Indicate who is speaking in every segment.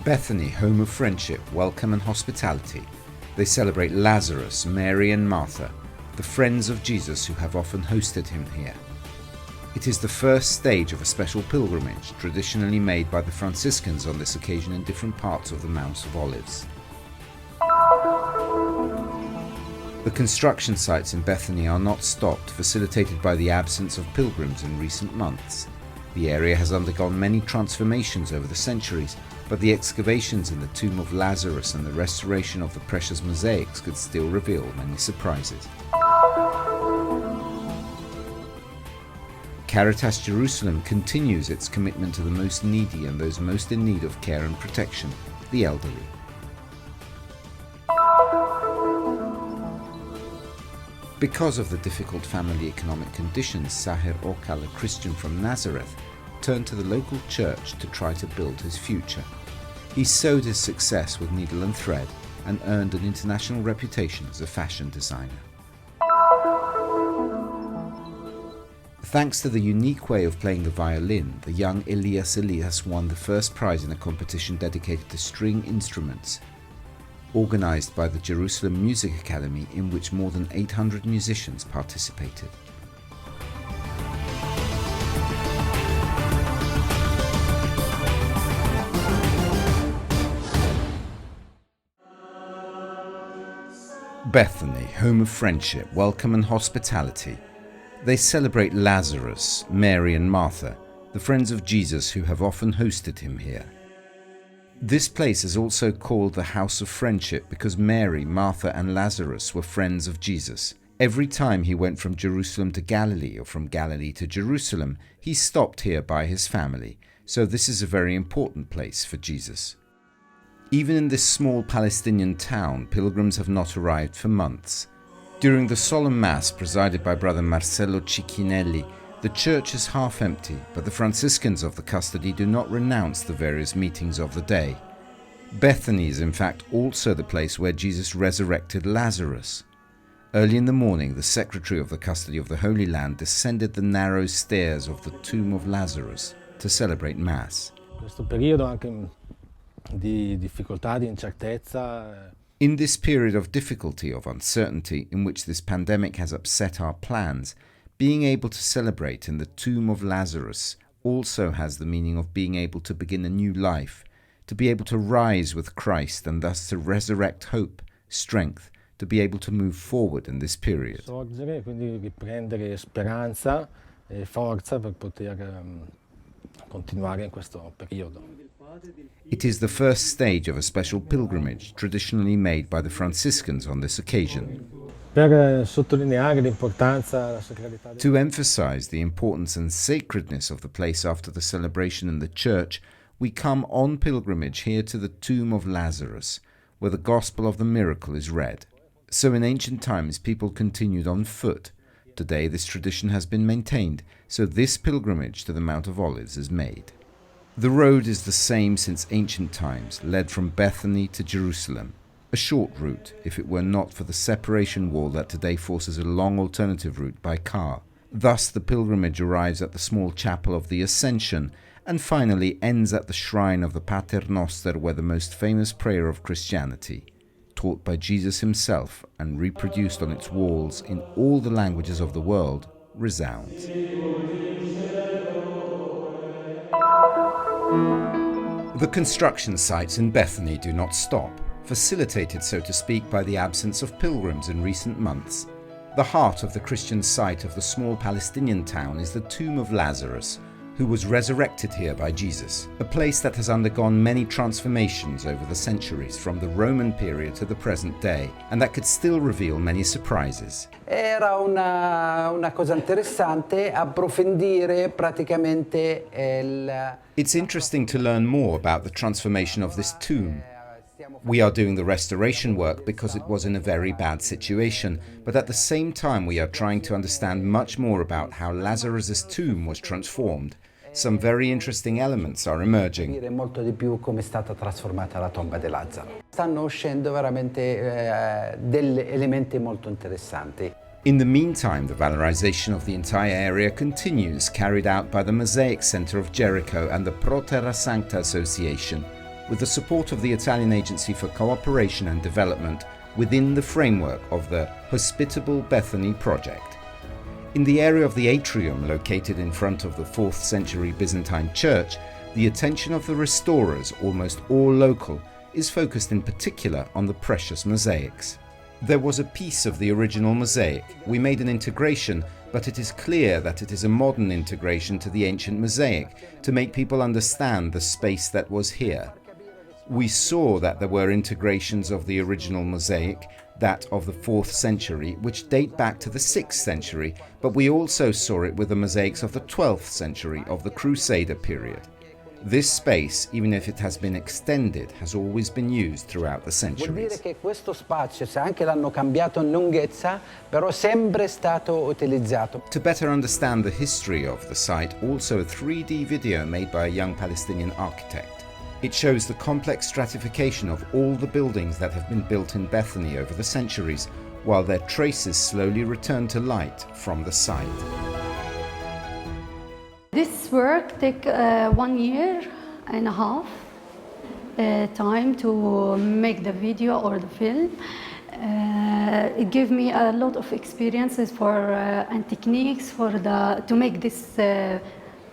Speaker 1: Bethany, home of friendship, welcome and hospitality. They celebrate Lazarus, Mary and Martha, the friends of Jesus who have often hosted him here. It is the first stage of a special pilgrimage traditionally made by the Franciscans on this occasion in different parts of the Mount of Olives. The construction sites in Bethany are not stopped, facilitated by the absence of pilgrims in recent months. The area has undergone many transformations over the centuries, but the excavations in the tomb of Lazarus and the restoration of the precious mosaics could still reveal many surprises. Caritas Jerusalem continues its commitment to the most needy and those most in need of care and protection, the elderly. Because of the difficult family economic conditions, Sahir Okal, a Christian from Nazareth, turned to the local church to try to build his future. He sowed his success with needle and thread and earned an international reputation as a fashion designer. Thanks to the unique way of playing the violin, the young Elias won the first prize in a competition dedicated to string instruments, organized by the Jerusalem Music Academy, in which more than 800 musicians participated. Bethany, home of friendship, welcome and hospitality. They celebrate Lazarus, Mary and Martha, the friends of Jesus who have often hosted him here. This place is also called the House of Friendship because Mary, Martha and Lazarus were friends of Jesus. Every time he went from Jerusalem to Galilee or from Galilee to Jerusalem, he stopped here by his family, so this is a very important place for Jesus. Even in this small Palestinian town, pilgrims have not arrived for months. During the solemn Mass presided by Brother Marcello Cicchinelli, the church is half empty, but the Franciscans of the custody do not renounce the various meetings of the day. Bethany is in fact also the place where Jesus resurrected Lazarus. Early in the morning, the secretary of the custody of the Holy Land descended the narrow stairs of the tomb of Lazarus to celebrate Mass. In this period of difficulty, of uncertainty, in which this pandemic has upset our plans, being able to celebrate in the tomb of Lazarus also has the meaning of being able to begin a new life, to be able to rise with Christ and thus to resurrect hope, strength, to be able to move forward in this period.
Speaker 2: Quindi riprendere speranza e forza per poter continuare in questo periodo.
Speaker 1: It is the first stage of a special pilgrimage traditionally made by the Franciscans on this occasion. To emphasize the importance and sacredness of the place after the celebration in the church, we come on pilgrimage here to the tomb of Lazarus, where the gospel of the miracle is read. So in ancient times people continued on foot. Today this tradition has been maintained, so this pilgrimage to the Mount of Olives is made. The road is the same since ancient times, led from Bethany to Jerusalem. A short route, if it were not for the separation wall that today forces a long alternative route by car. Thus the pilgrimage arrives at the small chapel of the Ascension and finally ends at the shrine of the Pater Noster, where the most famous prayer of Christianity, taught by Jesus himself and reproduced on its walls in all the languages of the world, resounds. The construction sites in Bethany do not stop, facilitated, so to speak, by the absence of pilgrims in recent months. The heart of the Christian site of the small Palestinian town is the tomb of Lazarus, who was resurrected here by Jesus, a place that has undergone many transformations over the centuries from the Roman period to the present day, and that could still reveal many surprises.
Speaker 3: Era una cosa interessante approfondire praticamente
Speaker 1: It's interesting to learn more about the transformation of this tomb. We are doing the restoration work because it was in a very bad situation, but at the same time we are trying to understand much more about how Lazarus' tomb was transformed. Some very interesting elements are emerging.
Speaker 3: Molto di più come è stata trasformata la tomba di Lazzaro. Stanno uscendo veramente degli elementi molto interessanti.
Speaker 1: In the meantime, the valorization of the entire area continues, carried out by the Mosaic Center of Jericho and the Pro Terra Sancta Association. with the support of the Italian Agency for Cooperation and Development within the framework of the Hospitable Bethany project. In the area of the atrium located in front of the 4th century Byzantine church, the attention of the restorers, almost all local, is focused in particular on the precious mosaics. There was a piece of the original mosaic. We made an integration, but it is clear that it is a modern integration to the ancient mosaic to make people understand the space that was here. We saw that there were integrations of the original mosaic, that of the 4th century, which date back to the 6th century, but we also saw it with the mosaics of the 12th century of the Crusader period. This space, even if it has been extended, has always been used throughout the
Speaker 3: Vuol dire
Speaker 1: centuries.
Speaker 3: che questo spazio, se anche l'hanno cambiato in lunghezza, però è sempre stato utilizzato.
Speaker 1: To better understand the history of the site, also a 3D video made by a young Palestinian architect. It shows the complex stratification of all the buildings that have been built in Bethany over the centuries, while their traces slowly return to light from the site.
Speaker 4: This work took 1 year and a half time to make the video or the film. It gave me a lot of experiences and techniques to make this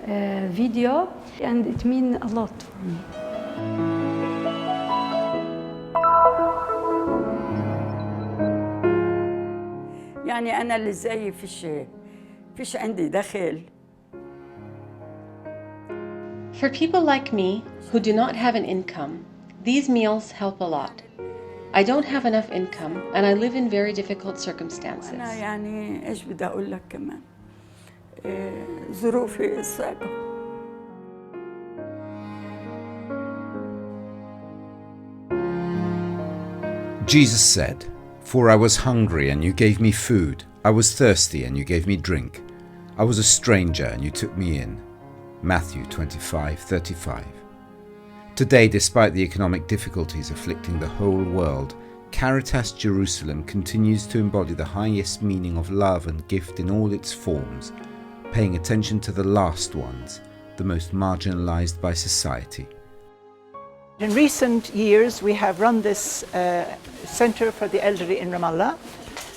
Speaker 4: video, and it means a lot for me.
Speaker 5: يعني أنا اللي زيي فيش عندي دخل.
Speaker 6: For people like me, who do not have an income, these meals help a lot. I don't have enough income and I live in very difficult circumstances.
Speaker 5: أنا يعني إيش بدي أقول لك كمان ظروفي صعبة.
Speaker 1: Jesus said, "For I was hungry and you gave me food, I was thirsty and you gave me drink, I was a stranger and you took me in." Matthew 25:35. Today, despite the economic difficulties afflicting the whole world, Caritas Jerusalem continues to embody the highest meaning of love and gift in all its forms, paying attention to the last ones, the most marginalized by society.
Speaker 7: In recent years, we have run this Centre for the Elderly in Ramallah.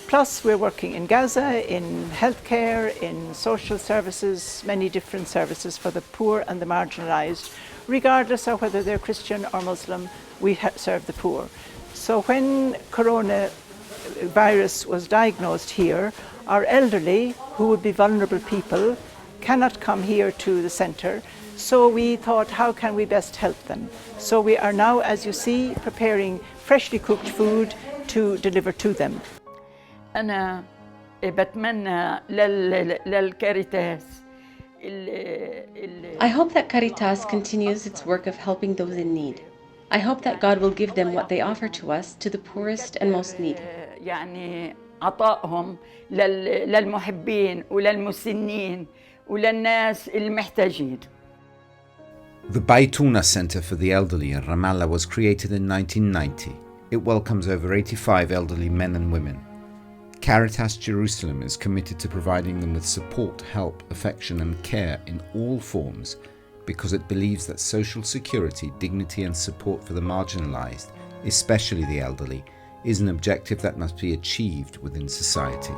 Speaker 7: Plus, we're working in Gaza, in healthcare, in social services, many different services for the poor and the marginalized. Regardless of whether they're Christian or Muslim, we serve the poor. So when coronavirus was diagnosed here, our elderly, who would be vulnerable people, cannot come here to the centre. So we thought, how can we best help them? So we are now, as you see, preparing freshly cooked food to deliver to them.
Speaker 5: أنا بتمنى للكاريتاس
Speaker 6: I hope that Caritas continues its work of helping those in need. I hope that God will give them what they offer to us, to the poorest and most needy.
Speaker 5: يعني عطائهم للمحبين وللمسنين وللناس المحتاجين.
Speaker 1: The Baituna Center for the Elderly in Ramallah was created in 1990. It welcomes over 85 elderly men and women. Caritas Jerusalem is committed to providing them with support, help, affection and care in all forms because it believes that social security, dignity and support for the marginalized, especially the elderly, is an objective that must be achieved within society.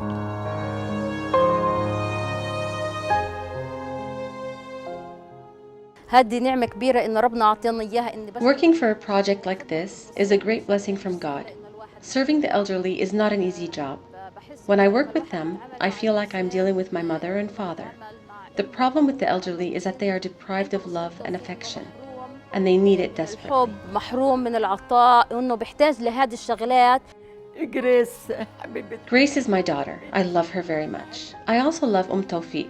Speaker 6: Working for a project like this is a great blessing from God. Serving the elderly is not an easy job. When I work with them, I feel like I'm dealing with my mother and father. The problem with the elderly is that they are deprived of love and affection, and they need it desperately. Grace is my daughter. I love her very much. I also love Tawfiq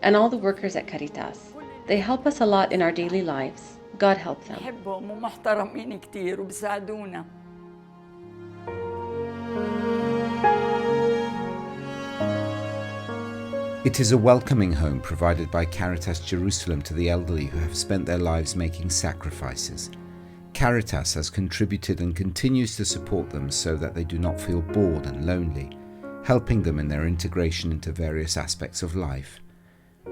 Speaker 6: and all the workers at Caritas. They help us a lot in our daily lives. God help them.
Speaker 1: It is a welcoming home provided by Caritas Jerusalem to the elderly who have spent their lives making sacrifices. Caritas has contributed and continues to support them so that they do not feel bored and lonely, helping them in their integration into various aspects of life.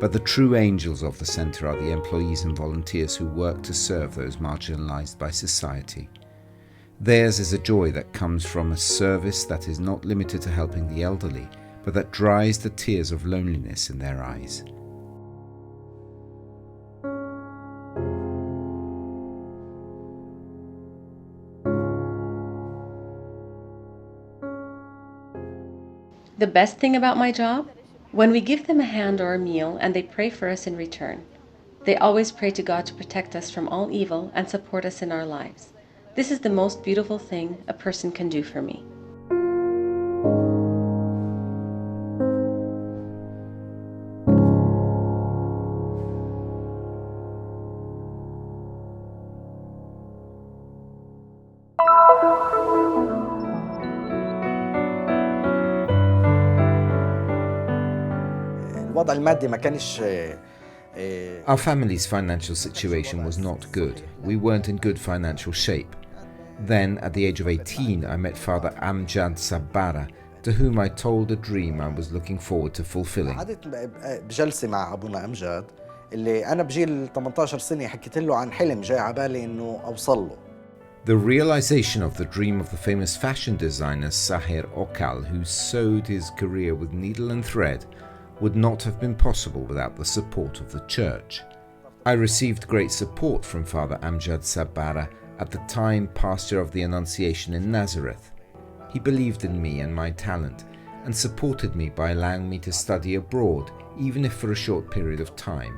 Speaker 1: But the true angels of the centre are the employees and volunteers who work to serve those marginalised by society. Theirs is a joy that comes from a service that is not limited to helping the elderly, but that dries the tears of loneliness in their eyes.
Speaker 6: The best thing about my job? When we give them a hand or a meal and they pray for us in return. They always pray to God to protect us from all evil and support us in our lives. This is the most beautiful thing a person can do for me.
Speaker 8: الوضع المادي ما كانش
Speaker 1: Our family's financial situation was not good. We weren't in good financial shape. Then, at the age of 18, I met Father Amjad Sabbara, to whom I told a dream I was looking forward to fulfilling.
Speaker 8: قعدت بجلسة مع أبونا أمجد اللي أنا بجيل 18 سنة حكيت له عن حلم جاي عبالي إنه أوصل له.
Speaker 1: The realization of the dream of the famous fashion designer Sahir Okal, who sewed his career with needle and thread, would not have been possible without the support of the church. I received great support from Father Amjad Sabbara, at the time pastor of the Annunciation in Nazareth. He believed in me and my talent, and supported me by allowing me to study abroad, even if for a short period of time.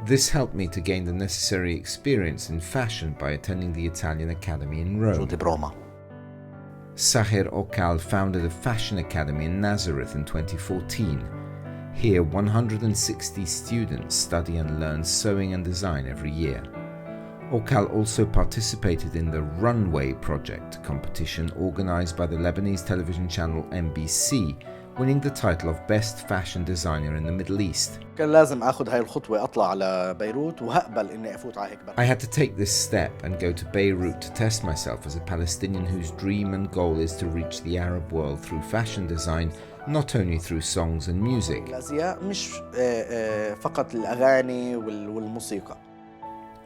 Speaker 1: This helped me to gain the necessary experience in fashion by attending the Italian Academy in Rome. Sahir Okal founded a fashion academy in Nazareth in 2014. Here, 160 students study and learn sewing and design every year. Okal also participated in the Runway Project competition organized by the Lebanese television channel MBC, winning the title of Best Fashion Designer in the Middle East.
Speaker 8: كان لازم أخذ هاي الخطوة أطلع على بيروت وهقبل إني أفوت على هيك
Speaker 1: I had to take this step and go to Beirut to test myself as a Palestinian whose dream and goal is to reach the Arab world through fashion design, not only through songs and music.
Speaker 8: الأزياء مش فقط الأغاني والموسيقى.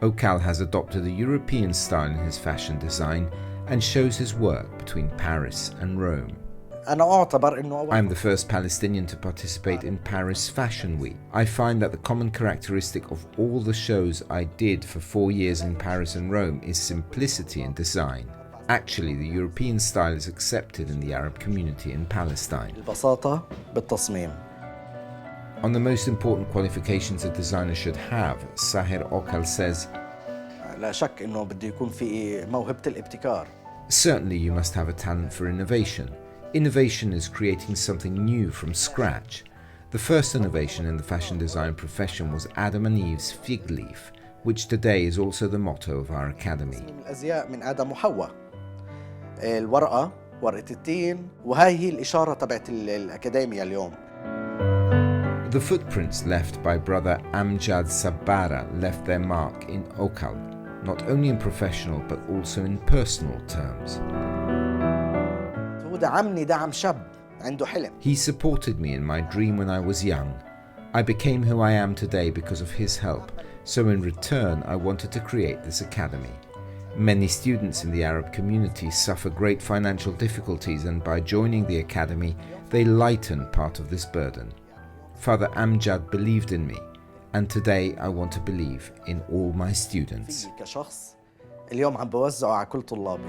Speaker 1: Okal has adopted a European style in his fashion design and shows his work between Paris and Rome.
Speaker 8: أنا أعتبر إنه
Speaker 1: I am the first Palestinian to participate in Paris Fashion Week. I find that the common characteristic of all the shows I did for 4 years in Paris and Rome is simplicity in design. Actually, the European style is accepted in the Arab community in Palestine.
Speaker 8: البساطة بالتصميم.
Speaker 1: On the most important qualifications a designer should have, Sahir Okal says,
Speaker 8: لا شك إنه بده يكون في موهبة الابتكار.
Speaker 1: Certainly you must have a talent for innovation. Innovation is creating something new from scratch. The first innovation in the fashion design profession was Adam and Eve's fig leaf, which today is also the motto of our academy.
Speaker 8: الأزياء من آدم وحواء. الورقة، ورقة التين، وهاي هي الإشارة تبعت الأكاديمية اليوم.
Speaker 1: The footprints left by brother Amjad Sabbara left their mark in Okal, not only in professional but also in personal terms.
Speaker 8: هو دعمني دعم شاب عنده حلم.
Speaker 1: He supported me in my dream when I was young. I became who I am today because of his help, so in return I wanted to create this academy. Many students in the Arab community suffer great financial difficulties, and by joining the academy they lighten part of this burden. Father Amjad believed in me, and today I want to believe in all my students.
Speaker 8: كشخص اليوم عم بوزعه على كل طلابي.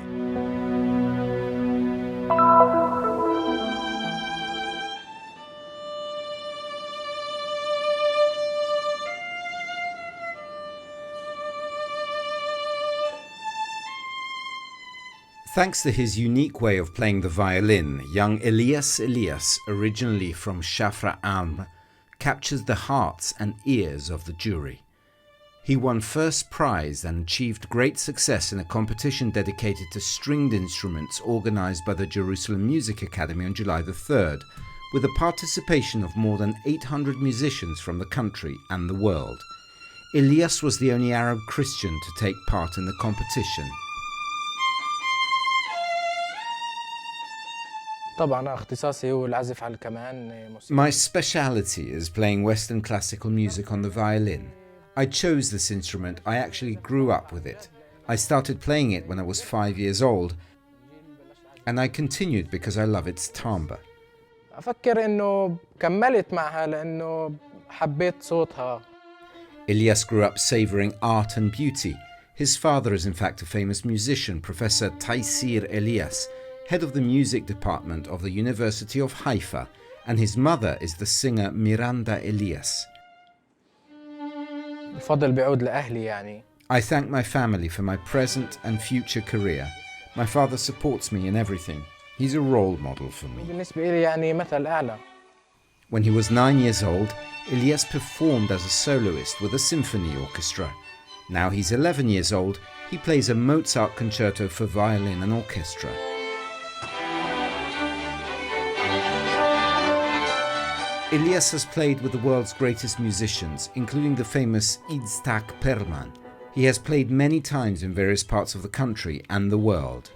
Speaker 1: Thanks to his unique way of playing the violin, young Elias, originally from Shafra Alm, captures the hearts and ears of the jury. He won first prize and achieved great success in a competition dedicated to stringed instruments organized by the Jerusalem Music Academy on July the 3rd, with the participation of more than 800 musicians from the country and the world. Elias was the only Arab Christian to take part in the competition.
Speaker 2: طبعا اختصاصي هو العزف على الكمان.
Speaker 1: My speciality is playing Western classical music on the violin. I chose this instrument. I actually grew up with it. I started playing it when I was 5 years old, and I continued because I love its timbre.
Speaker 2: أفكر إنه كملت معها لأنه حبيت صوتها.
Speaker 1: Elias grew up savoring art and beauty. His father is in fact a famous musician, Professor Taysir Elias, head of the music department of the University of Haifa, and his mother is the singer Miranda Elias.
Speaker 2: الفضل بيعود لأهلي يعني.
Speaker 1: I thank my family for my present and future career. My father supports me in everything. He's a role model for me.
Speaker 2: بالنسبة لي يعني مثل أعلى.
Speaker 1: When he was 9 years old, Elias performed as a soloist with a symphony orchestra. Now he's 11 years old, he plays a Mozart concerto for violin and orchestra. Elias has played with the world's greatest musicians, including the famous Itzhak Perlman. He has played many times in various parts of the country and the world.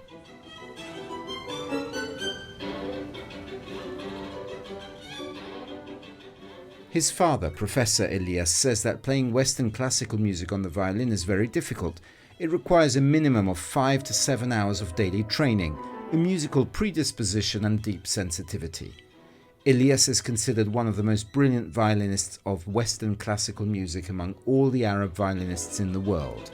Speaker 1: His father, Professor Elias, says that playing Western classical music on the violin is very difficult. It requires a minimum of 5 to 7 hours of daily training, a musical predisposition and deep sensitivity. Elias is considered one of the most brilliant violinists of Western classical music among all the Arab violinists in the world.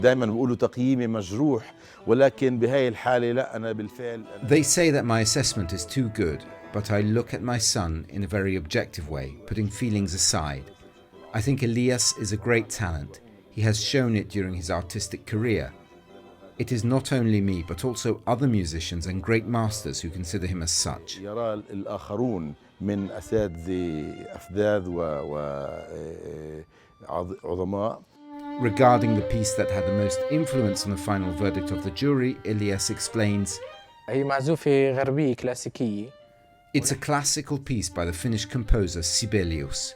Speaker 9: دائما بيقولوا تقييمي مجروح ولكن بهاي الحالة لا أنا بالفعل.
Speaker 1: They say that my assessment is too good, but I look at my son in a very objective way, putting feelings aside. I think Elias is a great talent. He has shown it during his artistic career. It is not only me, but also other musicians and great masters who consider him as such.
Speaker 9: يرى الآخرون من أساتذة أفذاذ وعظماء.
Speaker 1: Regarding the piece that had the most influence on the final verdict of the jury, Elias explains,
Speaker 2: هي معزوفة غربية كلاسيكية.
Speaker 1: It's a classical piece by the Finnish composer Sibelius.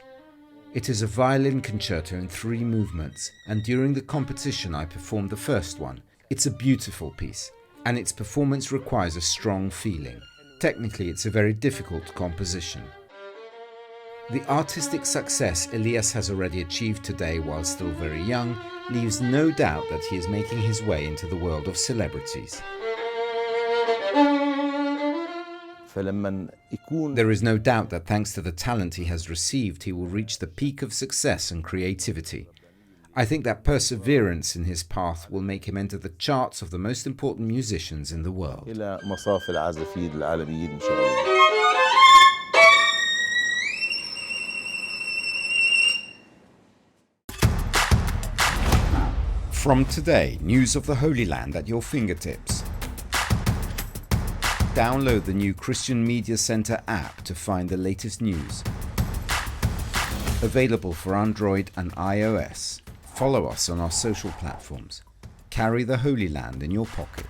Speaker 1: It is a violin concerto in 3 movements, and during the competition I performed the first one. It's a beautiful piece, and its performance requires a strong feeling. Technically, it's a very difficult composition. The artistic success Elias has already achieved today while still very young leaves no doubt that he is making his way into the world of celebrities. There is no doubt that thanks to the talent he has received, he will reach the peak of success and creativity. I think that perseverance in his path will make him enter the charts of the most important musicians in the world.
Speaker 9: إلى مصاف العازفين العالميين إن شاء الله.
Speaker 1: From today, news of the Holy Land at your fingertips. Download the new Christian Media Center app to find the latest news. Available for Android and iOS. Follow us on our social platforms. Carry the Holy Land in your pocket.